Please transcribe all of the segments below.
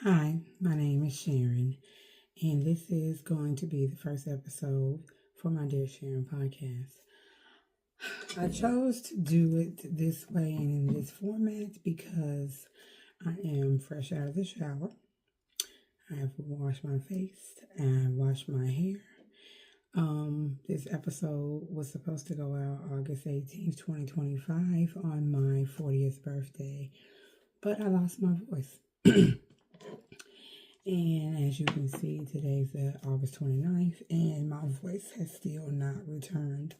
Hi, my name is Sharon, and this is going to be the first episode for my Dear Sharon podcast. I chose to do it this way and in this format because I am fresh out of the shower. I have washed my face and I washed my hair. This episode was supposed to go out August 18th, 2025 on my 40th birthday, but I lost my voice. And as you can see, today's August 29th, and my voice has still not returned.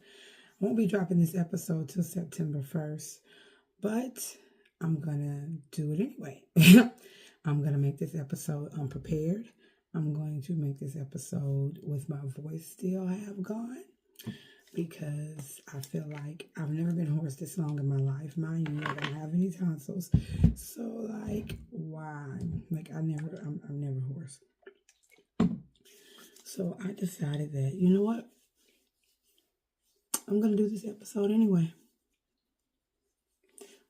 I won't be dropping this episode till September 1st, but I'm going to do it anyway. I'm going to make this episode unprepared. I'm going to make this episode with my voice still have gone because I feel like I've never been hoarse this long in my life. Mind you, I don't have any tonsils. So, why? I'm never hoarse. So I decided that, you know what? I'm going to do this episode anyway.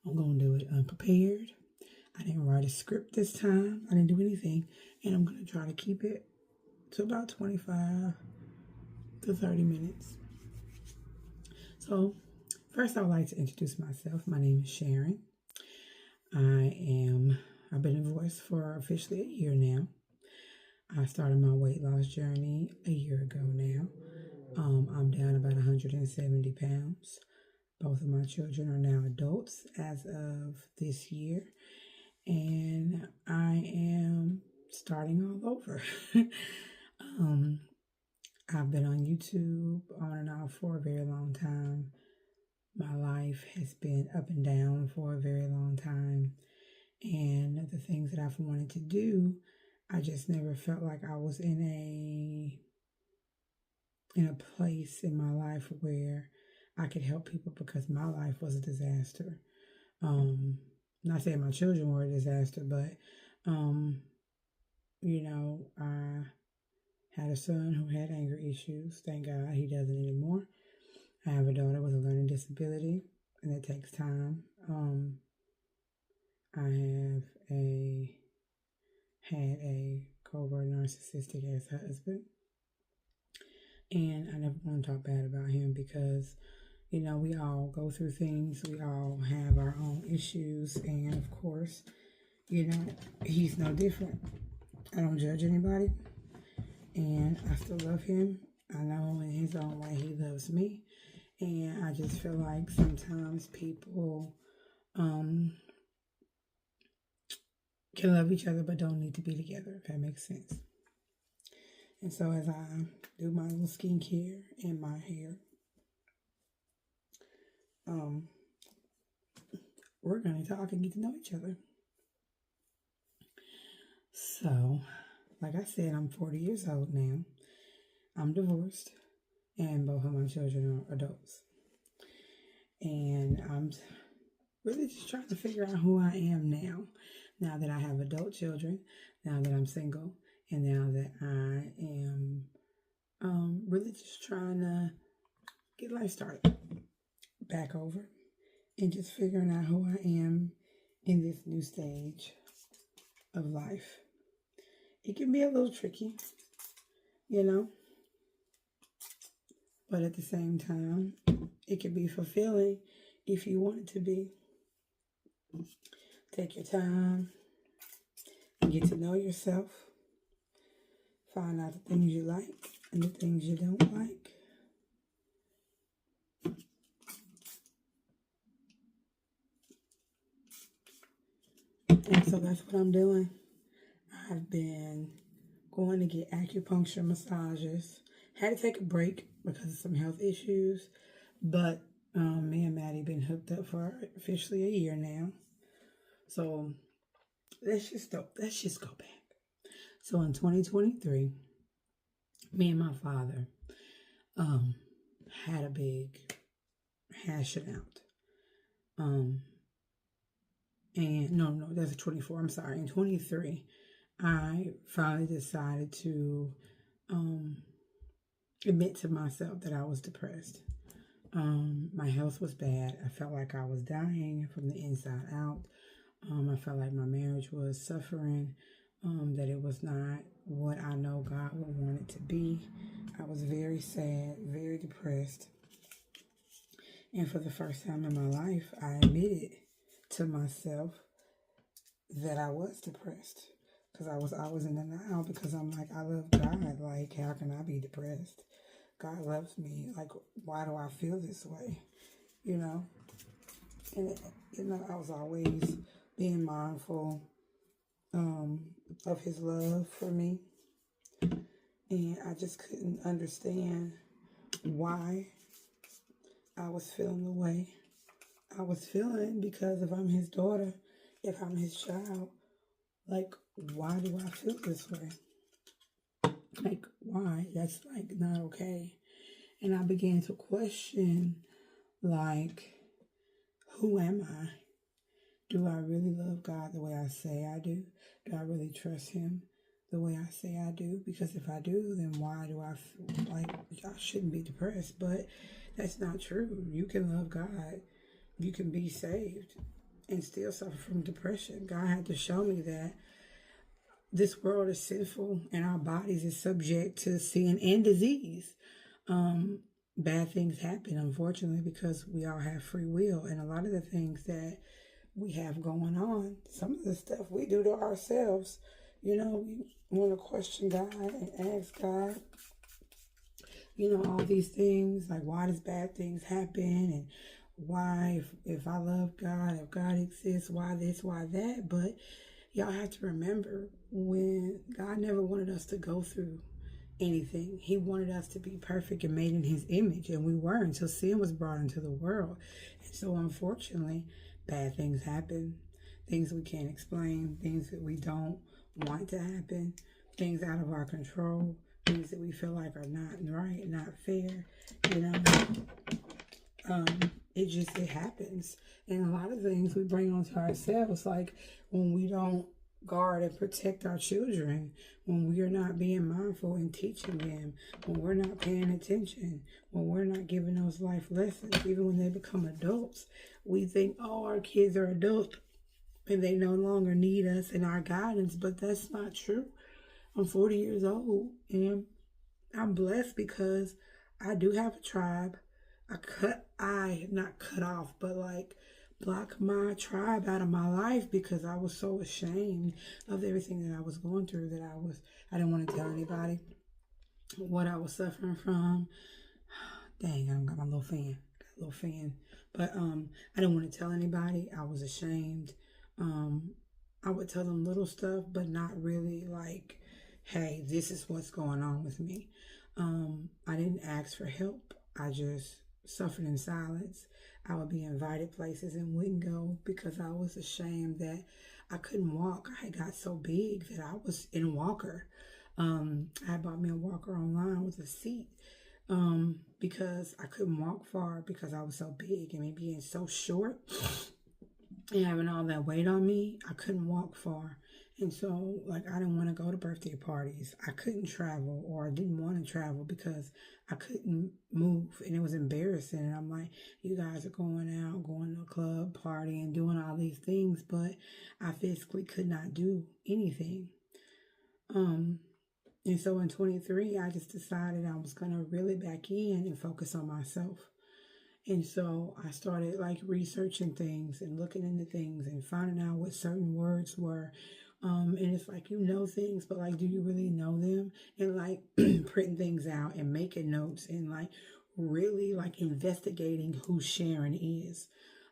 I'm going to do it unprepared. I didn't write a script this time. I didn't do anything. And I'm going to try to keep it to about 25 to 30 minutes. So, first I would like to introduce myself. My name is Sharon. I've been divorced for officially a year now. I started my weight loss journey a year ago now. I'm down about 170 pounds. Both of my children are now adults as of this year. And I am starting all over. I've been on YouTube on and off for a very long time. My life has been up and down for a very long time. And the things that I've wanted to do, I just never felt like I was in a place in my life where I could help people because my life was a disaster. Not saying my children were a disaster, but I had a son who had anger issues. Thank God he doesn't anymore. I have a daughter with a learning disability, and it takes time. I had a covert narcissistic ass husband, and I never want to talk bad about him because, we all go through things. We all have our own issues, and of course, he's no different. I don't judge anybody, and I still love him. I know in his own way he loves me, and I just feel like sometimes people can love each other but don't need to be together, if that makes sense. And so as I do my little skincare and my hair, we're going to talk and get to know each other. So, like I said, I'm 40 years old now. I'm divorced, and both of my children are adults. And I'm really just trying to figure out who I am now that I have adult children, now that I'm single, and now that I am really just trying to get life started back over and just figuring out who I am in this new stage of life. It can be a little tricky, but at the same time, it can be fulfilling if you want it to be. Take your time and get to know yourself. Find out the things you like and the things you don't like. And so that's what I'm doing. I've been going to get acupuncture massages. Had to take a break because of some health issues. But me and Maddie been hooked up for officially a year now. So let's just go back. So in 2023, me and my father had a big hashing out. And no, that's a 24. I'm sorry. In 23, I finally decided to admit to myself that I was depressed. My health was bad. I felt like I was dying from the inside out. I felt like my marriage was suffering. that it was not what I know God would want it to be. I was very sad, very depressed. And for the first time in my life, I admitted to myself that I was depressed. Because I was in denial because I'm like, I love God. Like, how can I be depressed? God loves me. Like, why do I feel this way? You know? And, I was always being mindful of his love for me. And I just couldn't understand why I was feeling the way I was feeling, because if I'm his daughter, if I'm his child, like, why do I feel this way? Like, why? That's, like, not okay. And I began to question, like, who am I? Do I really love God the way I say I do? Do I really trust him the way I say I do? Because if I do, then why do I feel like I shouldn't be depressed? But that's not true. You can love God. You can be saved and still suffer from depression. God had to show me that this world is sinful and our bodies is subject to sin and disease. Bad things happen, unfortunately, because we all have free will. And a lot of the things that we have going on, some of the stuff we do to ourselves, we want to question God and ask God, all these things, like, why does bad things happen? And why, if I love God, if God exists, why this, why that? But y'all have to remember, when God never wanted us to go through anything. He wanted us to be perfect and made in his image, and we were, until sin was brought into the world. And so unfortunately, bad things happen, things we can't explain, things that we don't want to happen, things out of our control, things that we feel like are not right, not fair. It happens. And a lot of things we bring onto ourselves, like when we don't guard and protect our children, when we are not being mindful and teaching them, when we're not paying attention, when we're not giving those life lessons, even when they become adults. We think, oh, our kids are adults and they no longer need us and our guidance, but that's not true. I'm 40 years old and I'm blessed because I do have a tribe. Not cut off, but like block my tribe out of my life because I was so ashamed of everything that I was going through that I didn't want to tell anybody what I was suffering from. Dang, I got my little fan. But I didn't want to tell anybody. I was ashamed. I would tell them little stuff, but not really like, hey, this is what's going on with me. I didn't ask for help. I just suffered in silence. I would be invited places and wouldn't go because I was ashamed that I couldn't walk. I had got so big that I was in a walker. I bought me a walker online with a seat because I couldn't walk far because I was so big, and me being so short and having all that weight on me, I couldn't walk far. And so, like, I didn't want to go to birthday parties. I couldn't travel, or I didn't want to travel because I couldn't move, and it was embarrassing. And I'm like, you guys are going out, going to a club, partying, doing all these things, but I physically could not do anything. And so in 23, I just decided I was going to really back in and focus on myself. And so I started like researching things and looking into things and finding out what certain words were. And it's like, things, but like, do you really know them? And like printing things out and making notes and like really like investigating who Sharon is,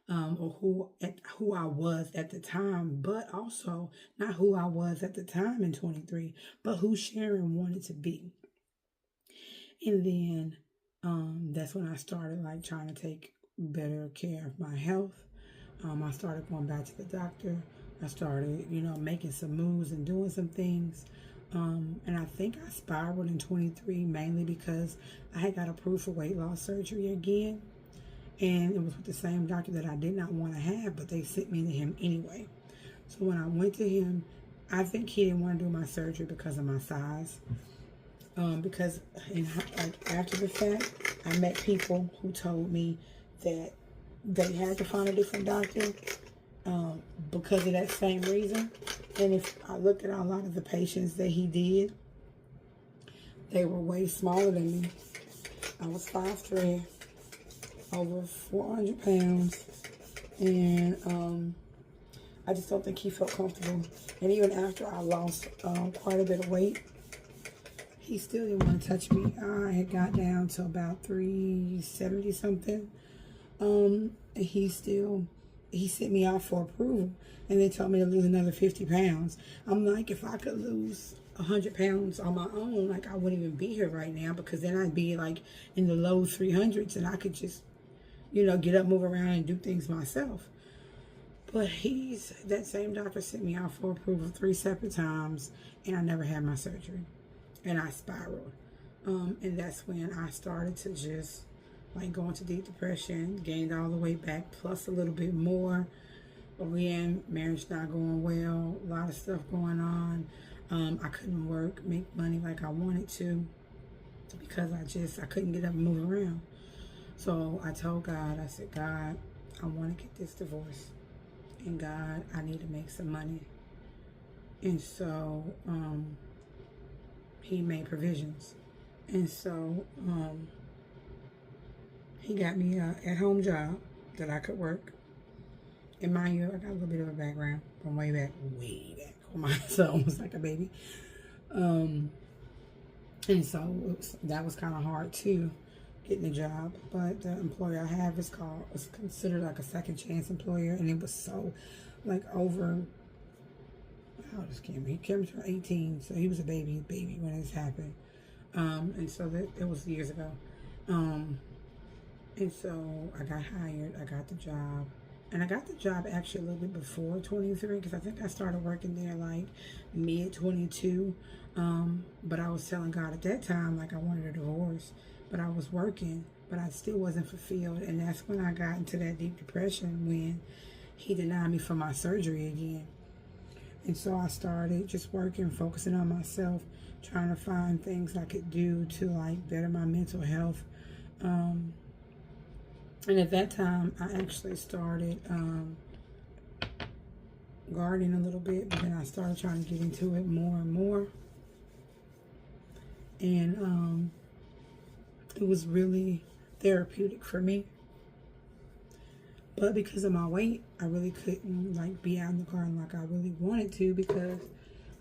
or who I was at the time, but also not who I was at the time in 23, but who Sharon wanted to be. And then that's when I started like trying to take better care of my health. I started going back to the doctor. I started, making some moves and doing some things. And I think I spiraled in 23 mainly because I had got approved for weight loss surgery again. And it was with the same doctor that I did not want to have, but they sent me to him anyway. So when I went to him, I think he didn't want to do my surgery because of my size. Because after the fact, I met people who told me that they had to find a different doctor because of that same reason. And if I looked at a lot of the patients that he did, they were way smaller than me. I was 5'3", over 400 pounds, and I just don't think he felt comfortable. And even after I lost quite a bit of weight, he still didn't want to touch me. I had got down to about 370 something. And he sent me out for approval, and they told me to lose another 50 pounds. I'm like, if I could lose 100 pounds on my own, like, I wouldn't even be here right now, because then I'd be like in the low 300s, and I could just, you know, get up, move around, and do things myself. But that same doctor sent me out for approval 3 separate times, and I never had my surgery, and I spiraled. And that's when I started to just like go into deep depression, gained all the way back, plus a little bit more. Again, marriage not going well, a lot of stuff going on. I couldn't work, make money like I wanted to, because I couldn't get up and move around. So I told God, I said, God, I want to get this divorce. And God, I need to make some money. And so he made provisions. And so he got me an at-home job that I could work. And mind you, I got a little bit of a background from way back. My son was like a baby. And so that was kind of hard too, getting a job. But the employer I have is considered like a second chance employer. And it was so like over, how old is Cameron? He came to 18, so he was a baby when this happened. And so it was years ago. And so I got hired, I got the job. And I got the job actually a little bit before 23, because I think I started working there like mid-22. But I was telling God at that time, like, I wanted a divorce. But I was working, but I still wasn't fulfilled. And that's when I got into that deep depression, when he denied me for my surgery again. And so I started just working, focusing on myself, trying to find things I could do to like better my mental health. And at that time, I actually started gardening a little bit, but then I started trying to get into it more and more. And it was really therapeutic for me. But because of my weight, I really couldn't like be out in the garden like I really wanted to, because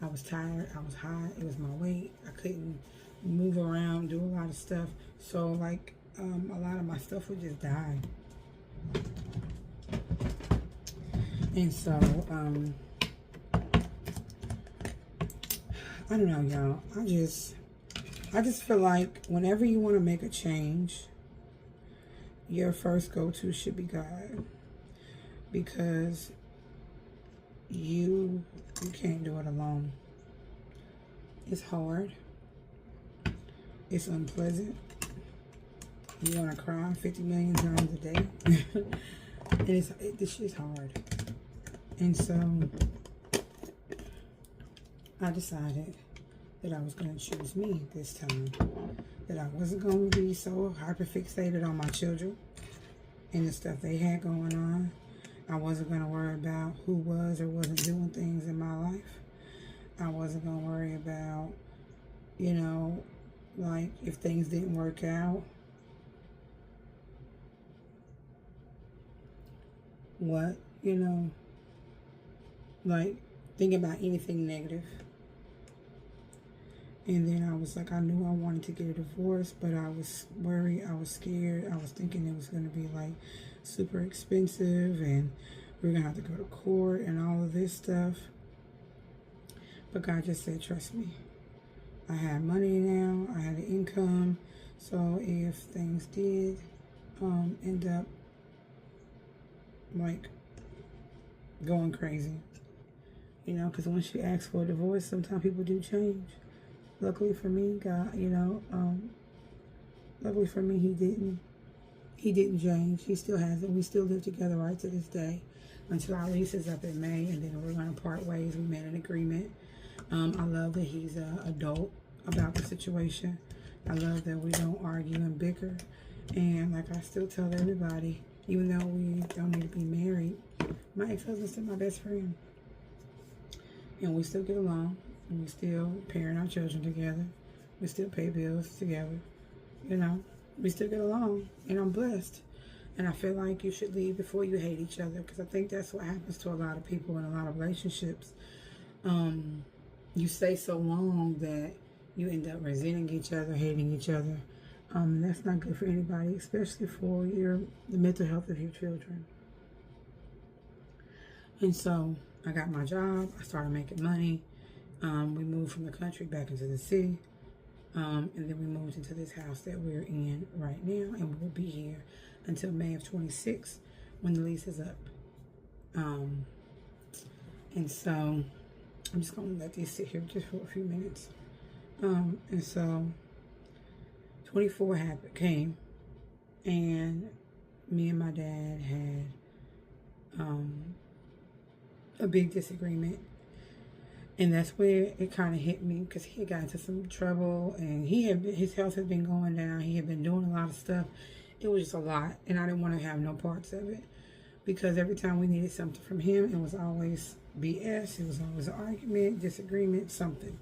I was tired, I was hot, it was my weight. I couldn't move around, do a lot of stuff. So like a lot of my stuff would just die. And so I don't know, y'all. I just feel like whenever you want to make a change, your first go-to should be God, because you can't do it alone. It's hard. It's unpleasant. You want to cry 50 million times a day. And this shit's hard. And so I decided that I was going to choose me this time. That I wasn't going to be so hyper-fixated on my children and the stuff they had going on. I wasn't going to worry about who was or wasn't doing things in my life. I wasn't going to worry about, you know, like if things didn't work out, what, you know, like think about anything negative. And then I was like, I knew I wanted to get a divorce, but I was worried, I was scared. I was thinking it was going to be like super expensive and we are going to have to go to court and all of this stuff. But God just said, trust me. I had money now, I had an income. So if things did end up like going crazy, you know, because once you ask for a divorce, sometimes people do change. Luckily for me, God, you know, luckily for me, he didn't change. He still hasn't. We still live together right to this day until our lease is up in May, and then we're going to part ways. We made an agreement. I love that he's an adult about the situation. I love that we don't argue and bicker. And like I still tell everybody, Even though we don't need to be married, my ex-husband's still my best friend. And we still get along. And we still parent our children together. We still pay bills together. You know, we still get along. And I'm blessed. And I feel like you should leave before you hate each other. Because I think that's what happens to a lot of people in a lot of relationships. You stay so long that you end up resenting each other, hating each other. And that's not good for anybody, especially for the mental health of your children. And so I got my job. I started making money. We moved from the country back into the city. And then we moved into this house that we're in right now. And we'll be here until May of 26 when the lease is up. And so I'm just going to let these sit here just for a few minutes. And so 24 came, and me and my dad had a big disagreement. And that's where it kind of hit me, because he had got into some trouble, and his health had been going down. He had been doing a lot of stuff. It was just a lot, and I didn't want to have no parts of it, because every time we needed something from him, it was always BS. It was always an argument, disagreement, something.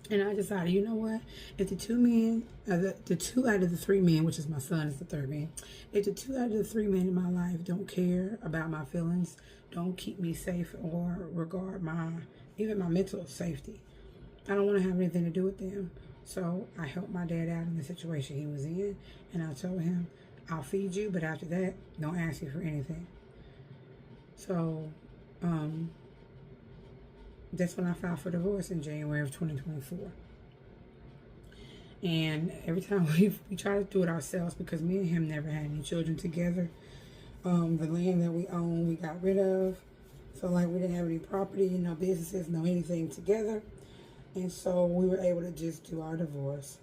And I decided, you know what? If the two men, the two out of the three men, which is my son is the third man, if the two out of the three men in my life don't care about my feelings, don't keep me safe, or regard even my mental safety, I don't want to have anything to do with them. So I helped my dad out in the situation he was in, and I told him, I'll feed you, but after that, don't ask you for anything. So, that's when I filed for divorce in January of 2024. And every time we try to do it ourselves, because me and him never had any children together. The land that we own, we got rid of. So like we didn't have any property, no businesses, no anything together. And so we were able to just do our divorce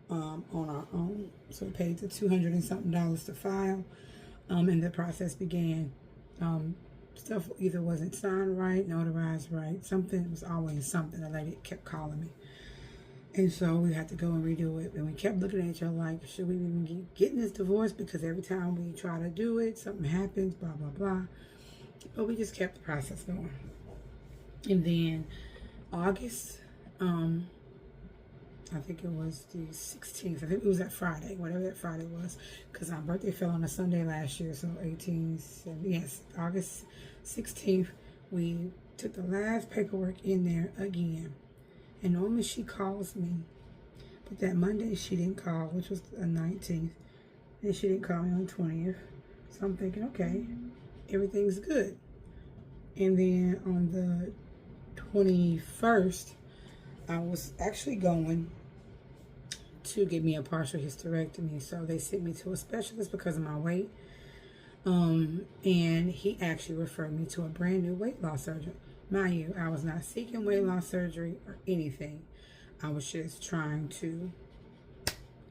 on our own. So we paid the $200 and something to file. And the process began. Stuff either wasn't signed right, notarized right. Something was always something. The lady kept calling me. And so we had to go and redo it. And we kept looking at each other like, should we even keep getting this divorce? Because every time we try to do it, something happens, blah, blah, blah. But we just kept the process going. And then August, I think it was the 16th. I think it was that Friday, whatever that Friday was, because our birthday fell on a Sunday last year, so August 16th, we took the last paperwork in there again. And normally she calls me, but that Monday she didn't call, which was the 19th, and she didn't call me on the 20th. So I'm thinking, okay, everything's good. And then on the 21st, I was actually going to get me a partial hysterectomy. So they sent me to a specialist because of my weight. And he actually referred me to a brand new weight loss surgeon. Mind you, I was not seeking weight loss surgery or anything. I was just trying to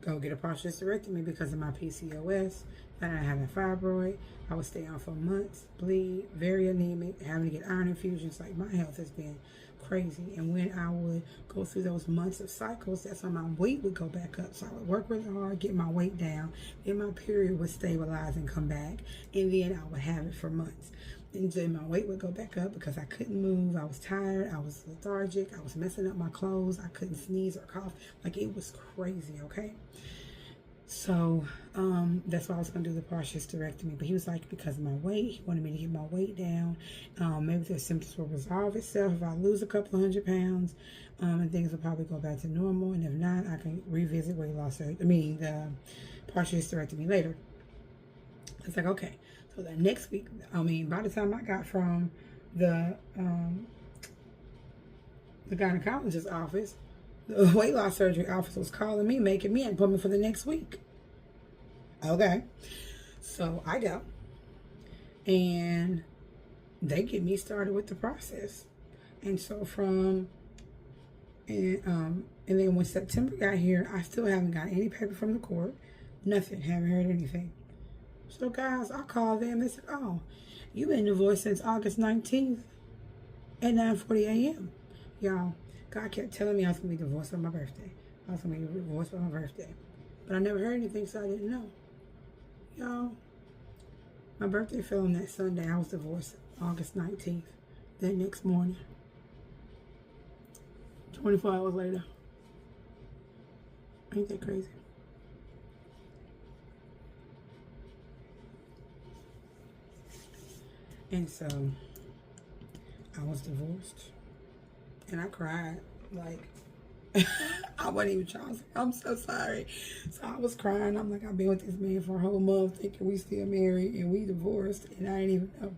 go get a partial hysterectomy because of my PCOS. Then I had a fibroid. I would stay on for months, bleed, very anemic, having to get iron infusions. Like, my health has been crazy. And when I would go through those months of cycles, that's when my weight would go back up. So I would work really hard, get my weight down. Then my period would stabilize and come back. And then I would have it for months. And then my weight would go back up because I couldn't move. I was tired. I was lethargic. I was messing up my clothes. I couldn't sneeze or cough. Like, it was crazy, okay? So that's why I was going to do the partial hysterectomy. But he was like, because of my weight, he wanted me to get my weight down. Maybe the symptoms will resolve itself if I lose a couple of 100 pounds. And things will probably go back to normal. And if not, I can revisit weight loss surgery. The partial hysterectomy later. It's like, okay. So that next week, by the time I got from the gynecologist's office, the weight loss surgery office was calling me, making me an appointment for the next week. Okay. So I go. And they get me started with the process. And so and then when September got here, I still haven't got any paper from the court. Nothing. Haven't heard anything. So guys, I called them. They said, oh, you've been divorced since August 19th at 9:40 a.m. Y'all, God kept telling me I was going to be divorced on my birthday. I was going to be divorced on my birthday. But I never heard anything, so I didn't know. Y'all, My birthday fell on that Sunday. I was divorced August 19th. That next morning, 24 hours later. Ain't that crazy? And so I was divorced. And I cried. Like, I wasn't even trying to say, I'm so sorry. So I was crying. I'm like, I've been with this man for a whole month thinking we still married and we divorced. And I didn't even know.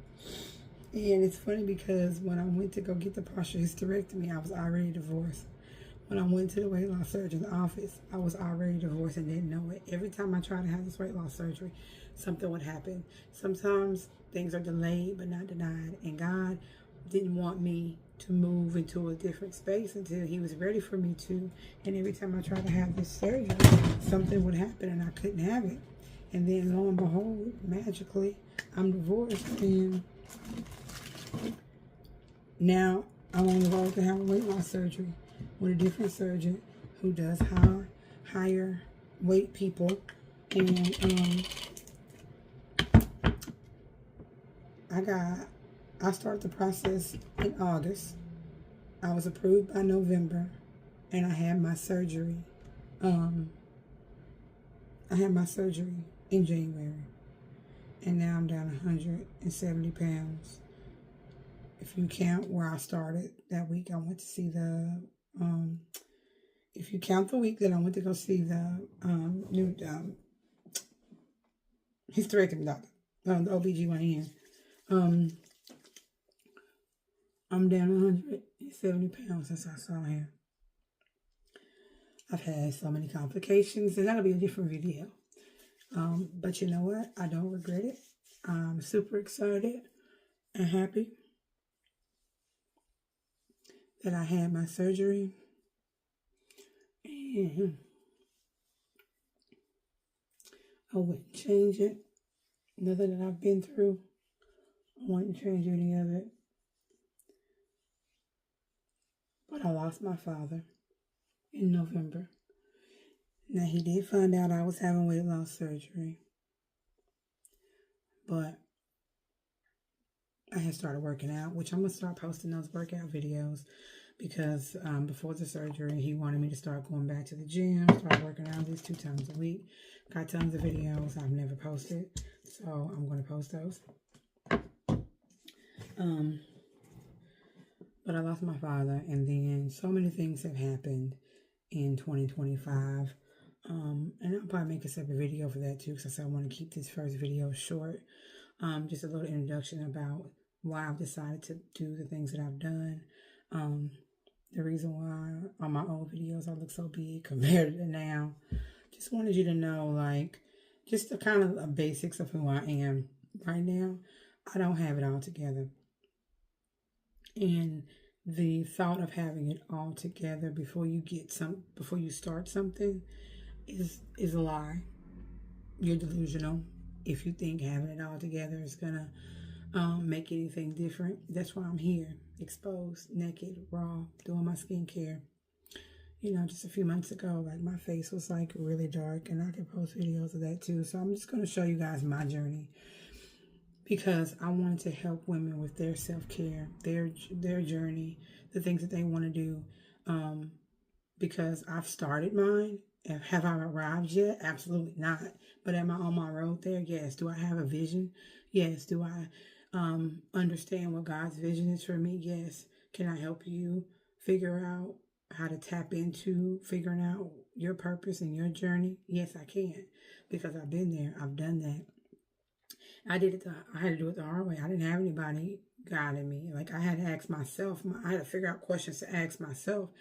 And it's funny because when I went to go get the partial hysterectomy, I was already divorced. When I went to the weight loss surgeon's office, I was already divorced and didn't know it. Every time I tried to have this weight loss surgery, something would happen. Sometimes things are delayed but not denied. And God didn't want me to move into a different space until he was ready for me to. And every time I tried to have this surgery, something would happen and I couldn't have it. And then lo and behold, magically, I'm divorced. And now I'm on the road to have a weight loss surgery with a different surgeon who does higher weight people. And I started the process in August. I was approved by November, and I had my surgery. I had my surgery in January, and now I'm down 170 pounds. If you count where I started that week, I went to see the. If you count the week that I went to go see the new hysterectomy doctor, the OBGYN. I'm down 170 pounds since I saw him. I've had so many complications, and that'll be a different video. But you know what? I don't regret it. I'm super excited and happy that I had my surgery. And I wouldn't change it. Nothing that I've been through, I wouldn't change any of it. But I lost my father in November. Now, he did find out I was having weight loss surgery. But I had started working out, which I'm going to start posting those workout videos because before the surgery, he wanted me to start going back to the gym, start working out at least 2 times a week. Got tons of videos I've never posted, so I'm going to post those. But I lost my father, and then so many things have happened in 2025. And I'll probably make a separate video for that too, because I said I want to keep this first video short. Just a little introduction about why I've decided to do the things that I've done. The reason why on my old videos I look so big compared to now. Just wanted you to know, like, just the kind of basics of who I am right now. I don't have it all together. And the thought of having it all together before you start something is a lie. You're delusional if you think having it all together is gonna make anything different. That's why I'm here, exposed, naked, raw, doing my skincare. You know, just a few months ago, like, my face was like really dark, and I could post videos of that too. So I'm just going to show you guys my journey because I wanted to help women with their self-care, their journey, the things that they want to do. Because I've started mine. Have I arrived yet? Absolutely not. But am I on my road there? Yes. Do I have a vision? Yes. Do I understand what God's vision is for me? Yes. Can I help you figure out how to tap into figuring out your purpose and your journey? Yes, I can, because I've been there. I've done that. I had to do it the hard way. I didn't have anybody guiding me. Like, I had to ask myself. I had to figure out questions to ask myself.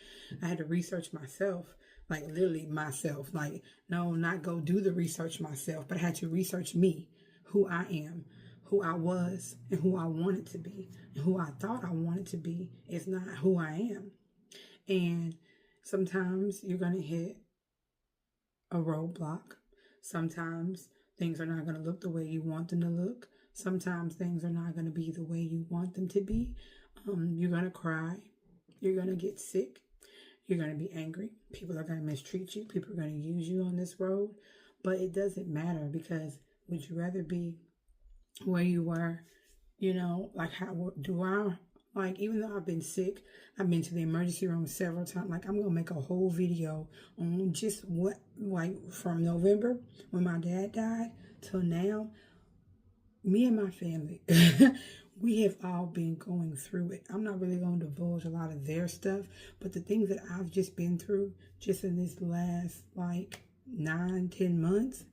I had to research myself, like literally myself. Like, no, not go do the research myself, but I had to research me, who I am, who I was, and who I wanted to be, and who I thought I wanted to be is not who I am. And sometimes you're going to hit a roadblock. Sometimes things are not going to look the way you want them to look. Sometimes things are not going to be the way you want them to be. You're going to cry. You're going to get sick. You're going to be angry. People are going to mistreat you. People are going to use you on this road. But it doesn't matter, because would you rather be where you were, like how do I, like, even though I've been sick, I've been to the emergency room several times. Like, I'm gonna make a whole video on just what, like, from November when my dad died till now, me and my family, we have all been going through it. I'm not really going to divulge a lot of their stuff, but the things that I've just been through just in this last like 9-10 months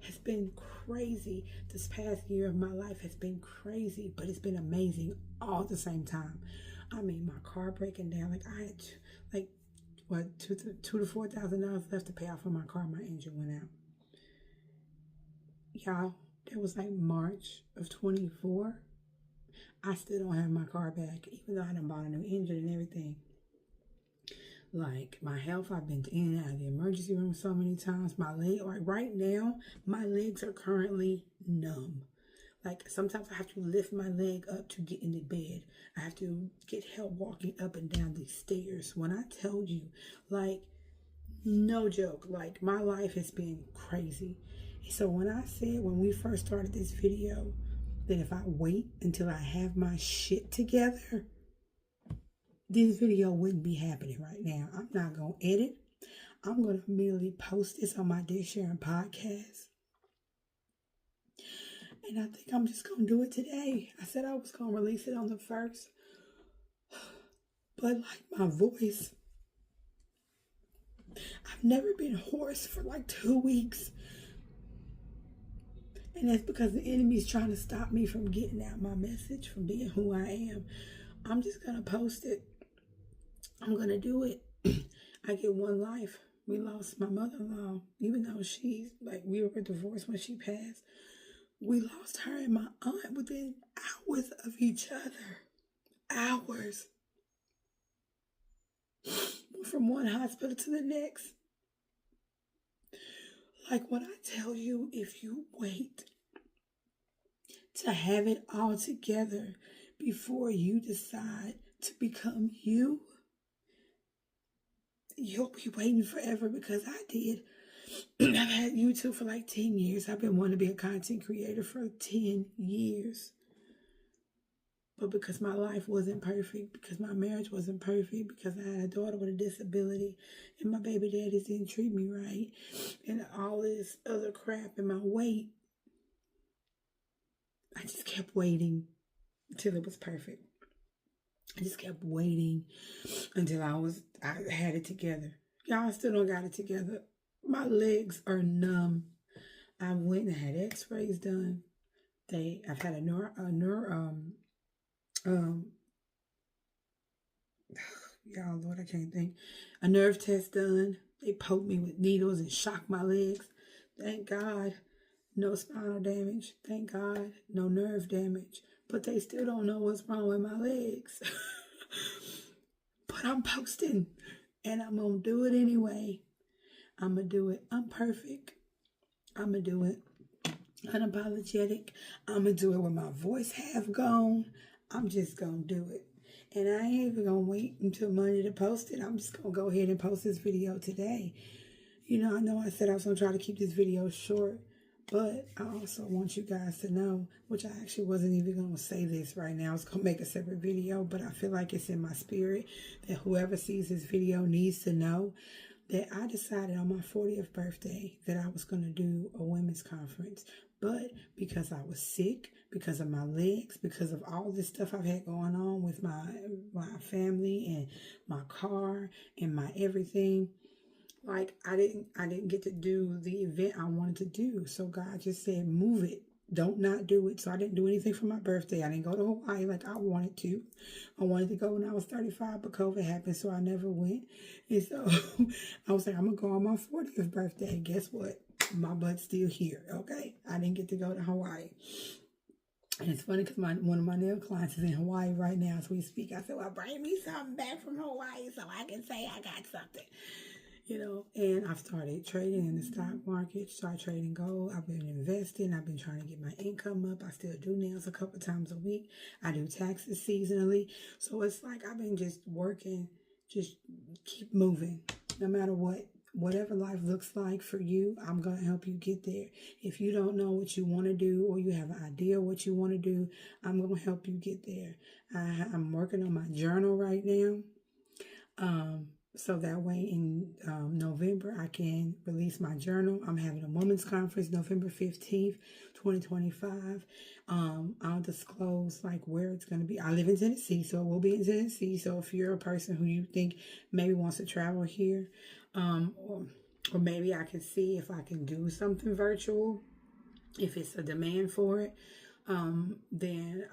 has been crazy. This past year of my life has been crazy, but it's been amazing all at the same time. I mean, my car breaking down, like I had like what $2,000 to $4,000 left to pay off on my car. My engine went out. Y'all, it was like March of 24. I still don't have my car back, even though I done bought a new engine and everything. Like, my health, I've been in and out of the emergency room so many times. My leg, like right now, my legs are currently numb. Like, sometimes I have to lift my leg up to get into bed. I have to get help walking up and down these stairs. When I tell you, like, no joke, like, my life has been crazy. So when I said, when we first started this video, that if I wait until I have my shit together, this video wouldn't be happening right now. I'm not going to edit. I'm going to immediately post this on my Dick Sharing podcast. And I think I'm just going to do it today. I said I was going to release it on the 1st. But like my voice, I've never been hoarse for like 2 weeks. And that's because the enemy's trying to stop me from getting out my message, from being who I am. I'm just going to post it. I'm going to do it. I get one life. We lost my mother-in-law, even though she's, like, we were divorced when she passed. We lost her and my aunt within hours of each other. Hours. From one hospital to the next. Like, when I tell you, if you wait to have it all together before you decide to become you, you'll be waiting forever, because I did. I've had YouTube for like 10 years. I've been wanting to be a content creator for 10 years. But because my life wasn't perfect, because my marriage wasn't perfect, because I had a daughter with a disability, and my baby daddies didn't treat me right, and all this other crap in my weight, I just kept waiting until it was perfect. I just kept waiting until I had it together. Y'all, still don't got it together. My legs are numb. I went and had x-rays done. I've had y'all, Lord, I can't think. A nerve test done. They poked me with needles and shocked my legs. Thank God, no spinal damage. Thank God, no nerve damage. But they still don't know what's wrong with my legs. But I'm posting, and I'm going to do it anyway. I'm going to do it unperfect. I'm going to do it unapologetic. I'm going to do it with my voice half gone. I'm just going to do it. And I ain't even going to wait until Monday to post it. I'm just going to go ahead and post this video today. I know I said I was going to try to keep this video short, but I also want you guys to know, which I actually wasn't even going to say this right now. I was going to make a separate video, but I feel like it's in my spirit that whoever sees this video needs to know that I decided on my 40th birthday that I was going to do a women's conference. But because I was sick, because of my legs, because of all this stuff I've had going on with my family and my car and my everything, like I didn't get to do the event I wanted to do. So God just said, move it. Don't not do it. So I didn't do anything for my birthday. I didn't go to Hawaii like I wanted to. I wanted to go when I was 35, but COVID happened, so I never went. And so I was like, I'm going to go on my 40th birthday. Guess what? My butt's still here, okay? I didn't get to go to Hawaii. And it's funny because one of my nail clients is in Hawaii right now as we speak. I said, well, bring me something back from Hawaii so I can say I got something. And I've started trading in the stock market, started trading gold. I've been investing. I've been trying to get my income up. I still do nails a couple times a week. I do taxes seasonally. So it's like I've been just working, just keep moving, no matter what. whatever life looks like for you, I'm going to help you get there. If you don't know what you want to do or you have an idea what you want to do, I'm going to help you get there. I'm working on my journal right now. So that way in November, I can release my journal. I'm having a women's conference November 15th, 2025. I'll disclose like where it's going to be. I live in Tennessee, so it will be in Tennessee. So if you're a person who you think maybe wants to travel here, or maybe I can see if I can do something virtual, if it's a demand for it, then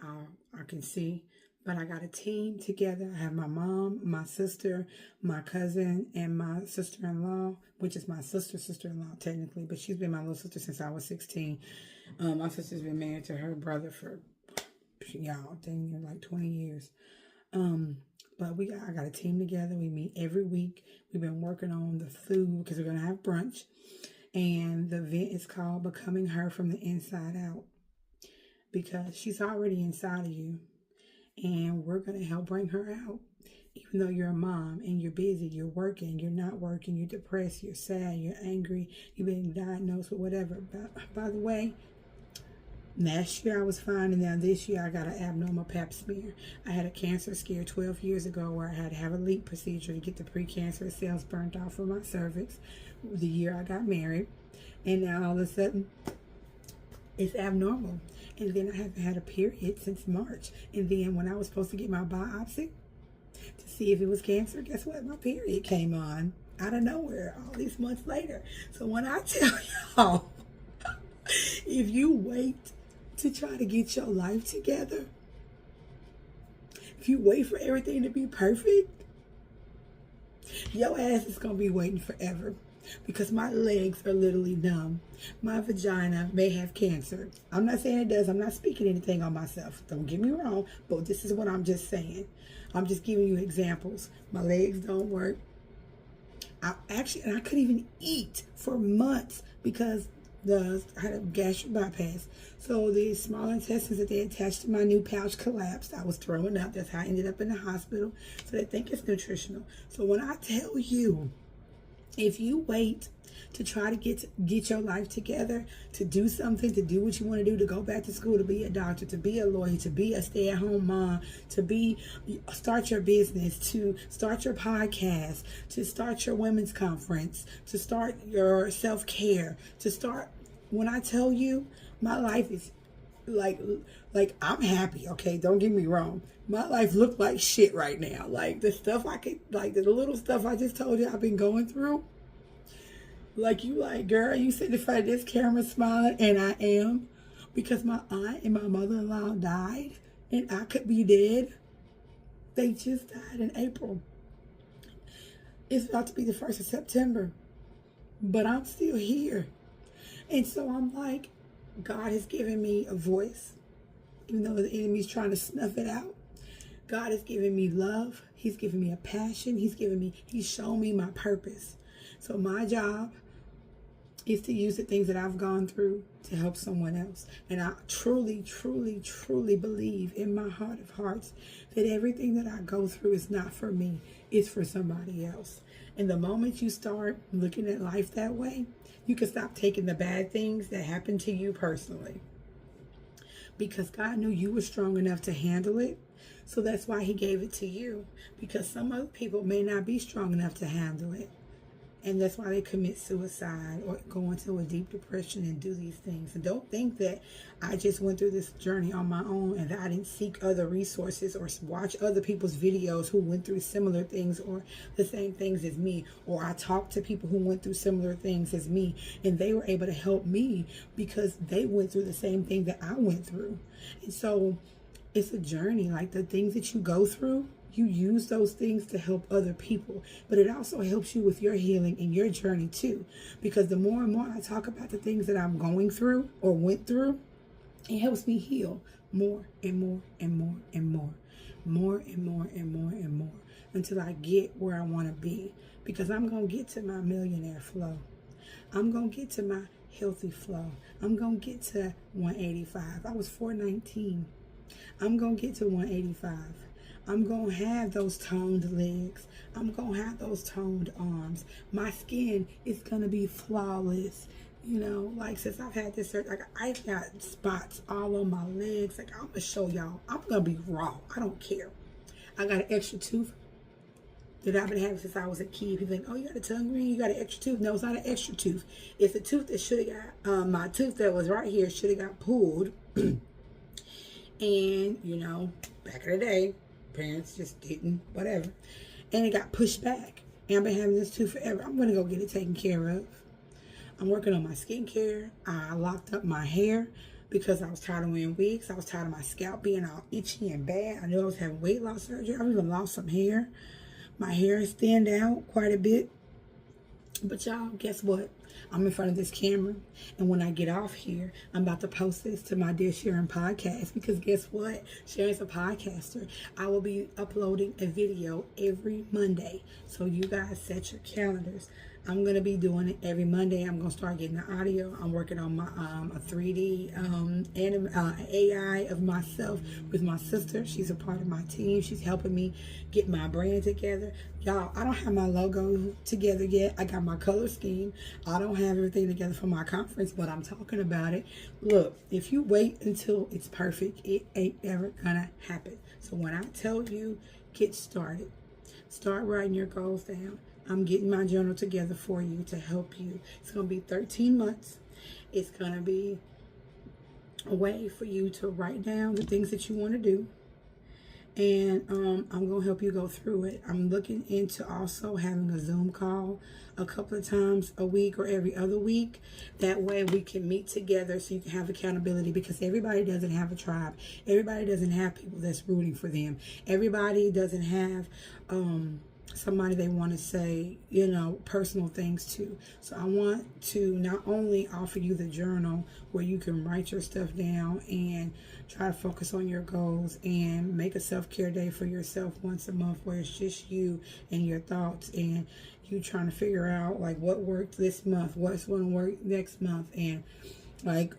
I can see. But I got a team together. I have my mom, my sister, my cousin, and my sister-in-law, which is my sister-in-law technically, but she's been my little sister since I was 16. My sister's been married to her brother for, y'all, dang, like 20 years. But I got a team together. We meet every week. We've been working on the food because we're going to have brunch. And the event is called Becoming Her from the Inside Out, because she's already inside of you. And we're going to help bring her out. Even though you're a mom and you're busy, you're working, you're not working, you're depressed, you're sad, you're angry, you've been diagnosed with whatever. By the way, last year I was fine, and now this year I got an abnormal pap smear. I had a cancer scare 12 years ago where I had to have a LEAP procedure to get the precancerous cells burnt off of my cervix the year I got married. And now all of a sudden, it's abnormal. And then I haven't had a period since March. And then when I was supposed to get my biopsy to see if it was cancer, guess what? My period came on out of nowhere all these months later. So when I tell y'all, if you wait to try to get your life together, if you wait for everything to be perfect, your ass is going to be waiting forever. Because my legs are literally numb. My vagina may have cancer. I'm not saying it does. I'm not speaking anything on myself. Don't get me wrong. But this is what I'm just saying. I'm just giving you examples. My legs don't work. I couldn't even eat for months because I had a gastric bypass. So the small intestines that they attached to my new pouch collapsed. I was throwing up. That's how I ended up in the hospital. So they think it's nutritional. So when I tell you, if you wait to try to get your life together, to do something, to do what you want to do, to go back to school, to be a doctor, to be a lawyer, to be a stay-at-home mom, to start your business, to start your podcast, to start your women's conference, to start your self-care, when I tell you, my life is like I'm happy, okay? Don't get me wrong. My life look like shit right now. Like the stuff the little stuff I just told you I've been going through. Girl, you sitting in front of this camera smiling, and I am, because my aunt and my mother-in-law died, and I could be dead. They just died in April. It's about to be the 1st of September, but I'm still here. And so I'm like, God has given me a voice, even though the enemy's trying to snuff it out. God has given me love. He's given me a passion. He's shown me my purpose. So my job is to use the things that I've gone through to help someone else. And I truly, truly, truly believe in my heart of hearts that everything that I go through is not for me. It's for somebody else. And the moment you start looking at life that way, you can stop taking the bad things that happen to you personally. Because God knew you were strong enough to handle it. So that's why he gave it to you. Because some other people may not be strong enough to handle it. And that's why they commit suicide or go into a deep depression and do these things. And don't think that I just went through this journey on my own and that I didn't seek other resources or watch other people's videos who went through similar things or the same things as me. Or I talked to people who went through similar things as me, and they were able to help me because they went through the same thing that I went through. And so it's a journey. Like the things that you go through, you use those things to help other people, but it also helps you with your healing and your journey too. Because the more and more I talk about the things that I'm going through or went through, it helps me heal more and more and more and more, more and more and more and more, until I get where I want to be. Because I'm going to get to my millionaire flow. I'm going to get to my healthy flow. I'm going to get to 185. I was 419. I'm going to get to 185. I'm going to have those toned legs. I'm going to have those toned arms. My skin is going to be flawless. You know, like since I've had this surgery, like I've got spots all on my legs. Like I'm going to show y'all. I'm going to be raw. I don't care. I got an extra tooth that I've been having since I was a kid. People think, oh, you got a tongue ring, you got an extra tooth. No, it's not an extra tooth. It's a tooth that should have got, my tooth that was right here should have got pulled. And, you know, back in the day, parents just didn't, whatever. And it got pushed back. And I've been having this tooth forever. I'm going to go get it taken care of. I'm working on my skincare. I locked up my hair because I was tired of wearing wigs. I was tired of my scalp being all itchy and bad. I knew I was having weight loss surgery. I've even lost some hair. My hair is thinned out quite a bit. But y'all, guess what? I'm in front of this camera. And when I get off here, I'm about to post this to my Dear Sharon podcast. Because guess what? Sharon's a podcaster. I will be uploading a video every Monday. So you guys set your calendars. I'm going to be doing it every Monday. I'm going to start getting the audio. I'm working on my a 3D AI of myself with my sister. She's a part of my team. She's helping me get my brand together. Y'all, I don't have my logo together yet. I got my color scheme. I don't have everything together for my conference, but I'm talking about it. Look, if you wait until it's perfect, it ain't ever going to happen. So when I tell you, get started. Start writing your goals down. I'm getting my journal together for you to help you. It's going to be 13 months. It's going to be a way for you to write down the things that you want to do. And I'm going to help you go through it. I'm looking into also having a Zoom call a couple of times a week or every other week. That way we can meet together so you can have accountability, because everybody doesn't have a tribe. Everybody doesn't have people that's rooting for them. Everybody doesn't have somebody they want to say, you know, personal things to. So I want to not only offer you the journal where you can write your stuff down and try to focus on your goals and make a self-care day for yourself once a month where it's just you and your thoughts and you trying to figure out like what worked this month, what's going to work next month, and like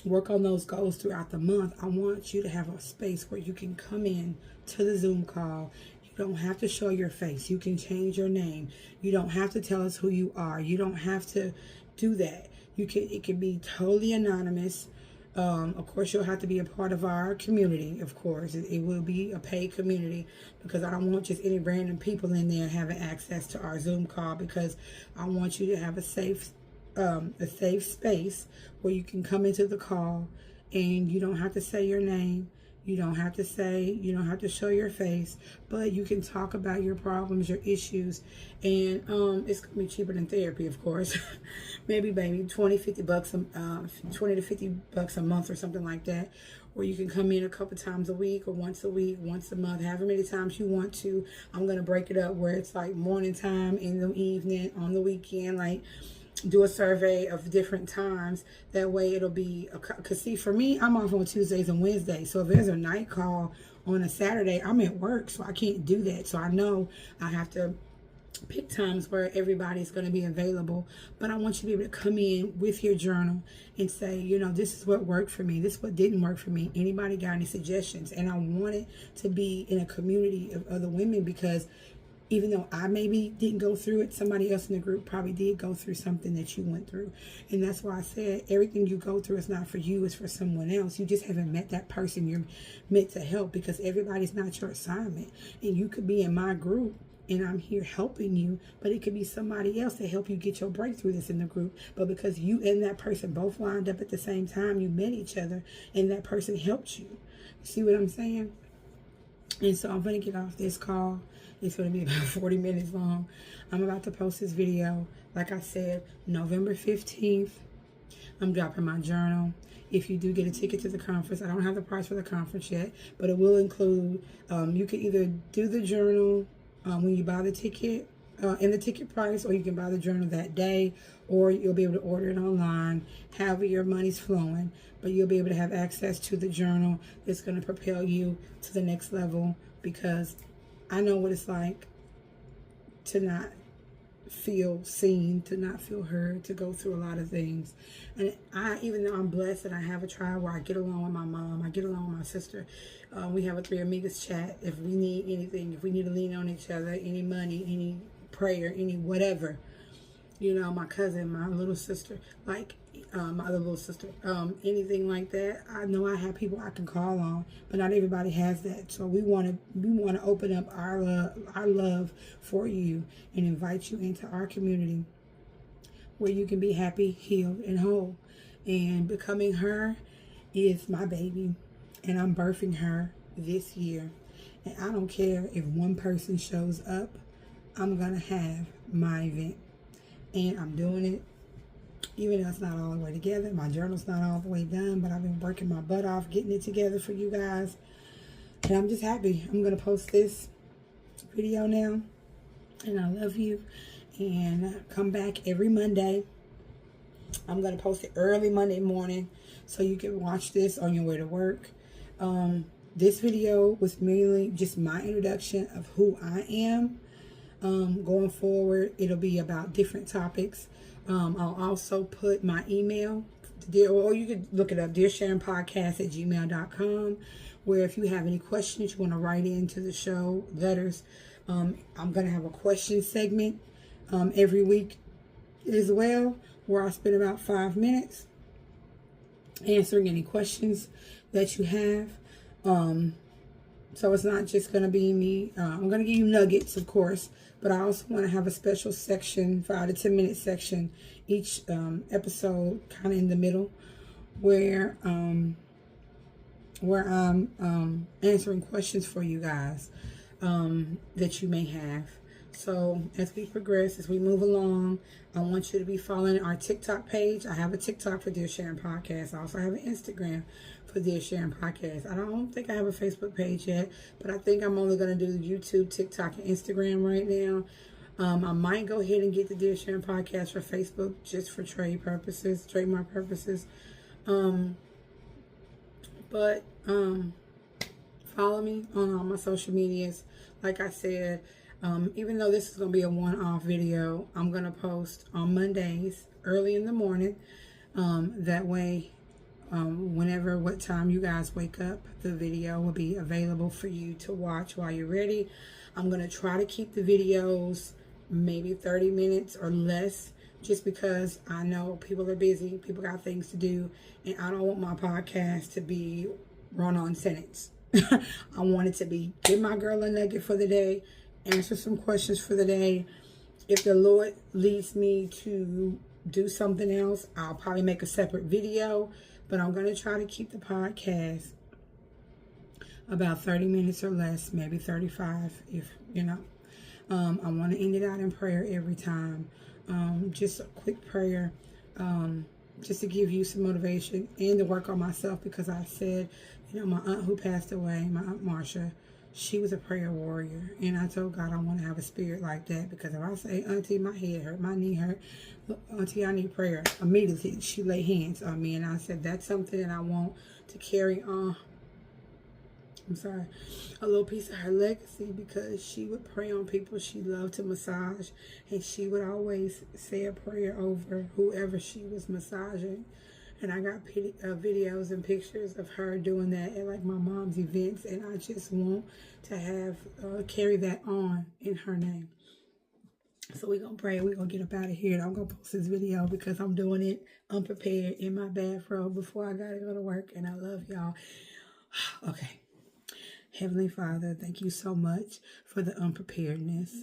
work on those goals throughout the month. I want you to have a space where you can come in to the Zoom call. You don't have to show your face. You can change your name. You don't have to tell us who you are. You don't have to do that. It can be totally anonymous. Of course, you'll have to be a part of our community. Of course, it will be a paid community, because I don't want just any random people in there having access to our Zoom call, because I want you to have a safe space where you can come into the call and you don't have to say your name. You don't have to show your face, but you can talk about your problems, your issues, and it's gonna be cheaper than therapy, of course. Maybe 20 to $50 a month or something like that, where you can come in a couple times a week or once a week, once a month, however many times you want to. I'm gonna break it up where it's like morning time, in the evening, on the weekend, like do a survey of different times. That way it'll be, because see, for me, I'm off on Tuesdays and Wednesdays. So if there's a night call on a Saturday, I'm at work, so I can't do that. So I know I have to pick times where everybody's going to be available. But I want you to be able to come in with your journal and say, you know, this is what worked for me. This is what didn't work for me. Anybody got any suggestions? And I want it to be in a community of other women, because even though I maybe didn't go through it, somebody else in the group probably did go through something that you went through. And that's why I said everything you go through is not for you, it's for someone else. You just haven't met that person you're meant to help, because everybody's not your assignment. And you could be in my group and I'm here helping you, but it could be somebody else to help you get your breakthrough that's in the group. But because you and that person both lined up at the same time, you met each other and that person helped you. See what I'm saying? And so I'm going to get off this call. It's going to be about 40 minutes long. I'm about to post this video. Like I said, November 15th, I'm dropping my journal. If you do get a ticket to the conference, I don't have the price for the conference yet, but it will include, you can either do the journal when you buy the ticket, in the ticket price, or you can buy the journal that day, or you'll be able to order it online, however your money's flowing, but you'll be able to have access to the journal that's going to propel you to the next level, because I know what it's like to not feel seen, to not feel heard, to go through a lot of things. And even though I'm blessed and I have a tribe where I get along with my mom, I get along with my sister. We have a Three Amigas chat. If we need anything, if we need to lean on each other, any money, any prayer, any whatever, my cousin, my little sister, like my other little sister, anything like that. I know I have people I can call on, but not everybody has that. So we want to open up our love for you and invite you into our community where you can be happy, healed, and whole. And becoming her is my baby, and I'm birthing her this year. And I don't care if one person shows up, I'm gonna have my event. And I'm doing it, even though it's not all the way together. My journal's not all the way done, but I've been working my butt off getting it together for you guys. And I'm just happy. I'm going to post this video now. And I love you. And come back every Monday. I'm going to post it early Monday morning so you can watch this on your way to work. This video was merely just my introduction of who I am. Going forward, it'll be about different topics. I'll also put my email, or you could look it up, dearsharonpodcast@gmail.com, where if you have any questions you want to write into the show, letters. I'm going to have a question segment every week as well, where I spend about 5 minutes answering any questions that you have. So it's not just going to be me. I'm going to give you nuggets, of course, but I also want to have a special section, 5 to 10 minute section, each episode kind of in the middle, where I'm answering questions for you guys that you may have. So as we progress, as we move along, I want you to be following our TikTok page. I have a TikTok for Dear Sharon Podcast. I also have an Instagram for Dear Sharon Podcast. I don't think I have a Facebook page yet, but I think I'm only going to do YouTube, TikTok, and Instagram right now. I might go ahead and get the Dear Sharon Podcast for Facebook just for trademark purposes. But follow me on all my social medias. Like I said, even though this is going to be a one-off video, I'm going to post on Mondays early in the morning. That way, what time you guys wake up, the video will be available for you to watch while you're ready. I'm going to try to keep the videos maybe 30 minutes or less, just because I know people are busy, people got things to do, and I don't want my podcast to be run-on sentence. I want it to be, give my girl a nugget for the day, answer some questions for the day. If the Lord leads me to do something else, I'll probably make a separate video, but I'm going to try to keep the podcast about 30 minutes or less, maybe 35, if I want to end it out in prayer every time. Just a quick prayer, just to give you some motivation and to work on myself, because I said, my aunt who passed away, my Aunt Marcia, she was a prayer warrior. And I told God I want to have a spirit like that, because if I say, Auntie, my head hurt, my knee hurt, look, Auntie, I need prayer, immediately she laid hands on me. And I said, that's something that I want to carry on. A little piece of her legacy, because she would pray on people. She loved to massage, and she would always say a prayer over whoever she was massaging. And I got videos and pictures of her doing that at like my mom's events, and I just want to have carry that on in her name. So we're going to pray. We're going to get up out of here, and I'm going to post this video because I'm doing it unprepared in my bathrobe before I got to go to work, and I love y'all. Okay. Heavenly Father, thank you so much for the unpreparedness.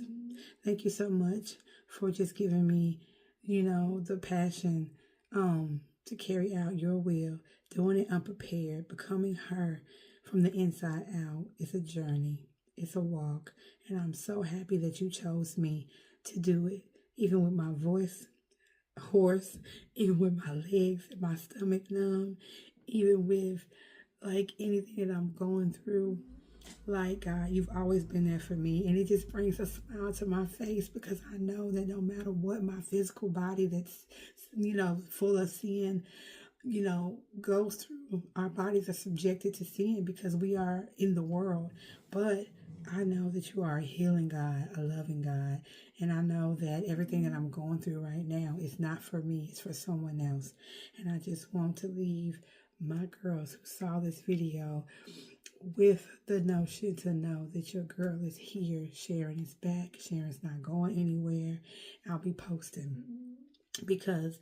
Thank you so much for just giving me, the passion to carry out your will, doing it unprepared, becoming her from the inside out. It's a journey. It's a walk. And I'm so happy that you chose me to do it, even with my voice hoarse, even with my legs and my stomach numb, even with like anything that I'm going through. Like, God, you've always been there for me. And it just brings a smile to my face, because I know that no matter what my physical body that's, full of sin, goes through, our bodies are subjected to sin because we are in the world. But I know that you are a healing God, a loving God. And I know that everything that I'm going through right now is not for me, it's for someone else. And I just want to leave my girls who saw this video with the notion to know that your girl is here. Sharon is back. Sharon's not going anywhere. I'll be posting because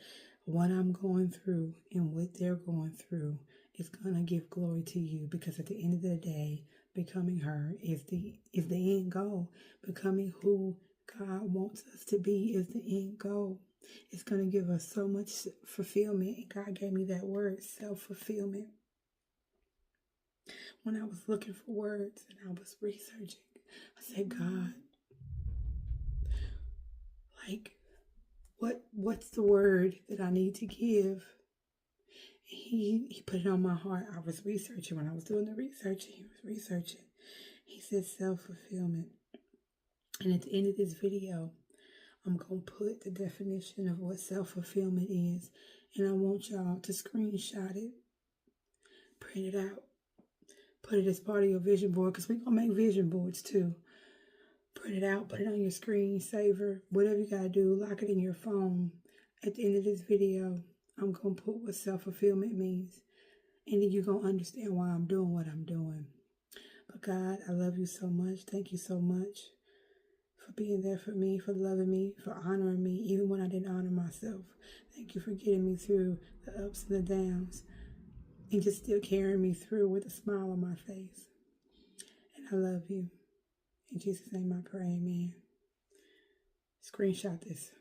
what I'm going through and what they're going through is going to give glory to you, because at the end of the day, becoming her is the end goal. Becoming who God wants us to be is the end goal. It's going to give us so much fulfillment. And God gave me that word, self-fulfillment. When I was looking for words and I was researching, I said, God, like, what's the word that I need to give? He put it on my heart. I was researching. When I was doing the research, he was researching. He said self-fulfillment. And at the end of this video, I'm going to put the definition of what self-fulfillment is. And I want y'all to screenshot it, print it out, put it as part of your vision board, because we're going to make vision boards too. Print it out, put it on your screensaver, whatever you got to do, lock it in your phone. At the end of this video, I'm going to put what self-fulfillment means. And then you're going to understand why I'm doing what I'm doing. But God, I love you so much. Thank you so much for being there for me, for loving me, for honoring me, even when I didn't honor myself. Thank you for getting me through the ups and the downs and just still carrying me through with a smile on my face. And I love you. In Jesus' name I pray, amen. Screenshot this.